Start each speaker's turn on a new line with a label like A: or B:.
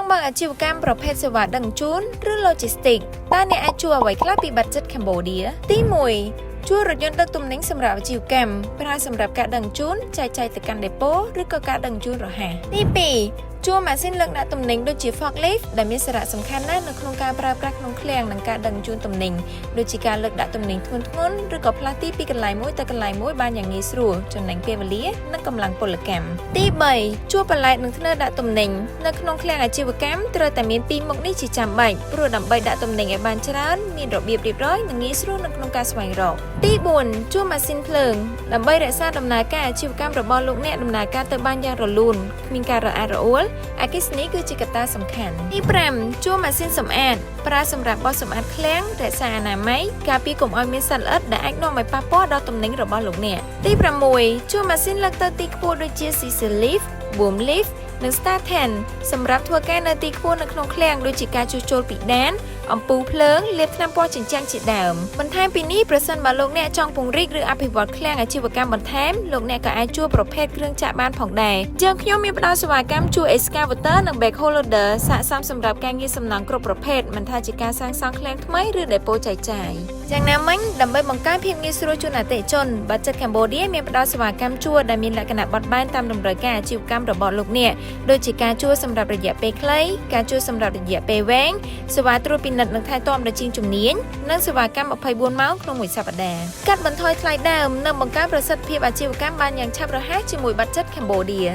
A: ងបើអាជីវកម្មប្រភេទសេវាដឹកជញ្ជូនឬ Logistics តើអ្នកអាចជួយអ្វីខ្លះពី Budget Cambodia ទី1ជួលរថយន្តដឹកទំនិញសម្រាប់អាជីវកម្មប្រើសម្រាប់ការដឹកជញ្ជូនចែកចាយទៅកាន់ដេប៉ូឬក៏ការដឹកជញ្ជូនរហ័សទី2ជួលម៉ាស៊ីនលើកដាក់ទំនិញដូចជា forklift ដែលមានសារៈសំខាន់ណាស់នៅក្នុងការប្រើប្រាស់ក្នុងឃ្លាំងនិងការដឹកជញ្ជូនទំនិញដូចជាការលើកដាក់ទំនិញធ្ងន់ៗឬក៏ផ្លាស់ទីពីកន្លែងមួយទៅកន្លែងមួយបានយ៉ាងងាយស្រួលចំណេញពេលវេលានិងកម្លាំងពលកម្មទី3ជួលបន្លែនិងធ្នើដាក់ទំនិញនៅក្នុងឃ្លាំងអាជីវកម្មត្រូវតែមានពីរមុខនេះជាចាំបាច់ព្រោះដើម្បីដាក់ទំនិញឲ្យបានច្រើនមានរបៀបរៀបរយនិងងាយស្រួលនៅក្នុងការស្វែងរកទី4ជួលម៉ាស៊ីនភ្លើងដើម្បីរក្សាដំណើរការអាជីវកម្មរបស់លោកអ្នកដំណើរការទៅបានយ៉ាងរលូនគ្មានការរអាក់រអួលអគ្គិសនីគឺជាកត្តាសំខាន់ទី5ជួលម៉ាស៊ីនសម្អាតប្រើសម្រាប់បោសសម្អាតឃ្លាំងរក្សាអនាម័យការពារកុំឲ្យមានសត្វល្អិតដែលអាចនាំឲ្យប៉ះពាល់ដល់ទំនិញរបស់លោកអ្នកទី6ជួលម៉ាស៊ីនលើកទៅទីខ្ពស់ដូចជា Scissor Lift Boom Lift និង Star 10សម្រាប់ធ្វើការនៅទីខ្ពស់នៅក្នុងឃ្លាំងដូចជាការជួសជុលពីដានអំពូលភ្លើងលាបថ្នាំពណ៌ជញ្ជាំងជាដើមបន្ថែមពីនេះប្រសិនបើលោកអ្នកចង់ពង្រីកឬអភិវឌ្ឍឃ្លាំងអាជីវកម្មបន្ថែមលោកអ្នកក៏អាចជួលប្រភេទគ្រឿងចាក់បានផងដែរយើងខ្ញុំមានផ្ដល់សេវាកម្មជួល Excavator និង Backhoe Loader ស័ក្តិសមសម្រាប់ការងារសំណង់គ្រប់ប្រភេទមិនថាជាការសាងសង់ឃ្លាំងថ្មីឬដេប៉ូចែកចាយយ៉ាងណាមិញដើម្បីបង្កើនភាពងាយស្រួលជូនអតិថិជន Budget Cambodia មានផ្ដល់សេវាកម្មជួលដែលមានលក្ខណៈបត់បែនតាមតម្រូវការអាជីវកម្មរបស់លោកអ្នកដូចជាការជួលសម្រាប់រយៈពេលខ្លីការជួលសម្រាប់រយៈពេលវែងសេវាត្រួតពិនិត្យនិងថែទាំដ៏ជាងជំនាញនិងសេវាកម្ម24ម៉ោងក្នុងមួយសប្តាហ៍កាត់បន្ថយថ្លៃដើមនិងបង្កើនប្រសិទ្ធភាពអាជីវកម្មបានយ៉ាងឆាប់រហ័សជាមួយ Budget Cambodia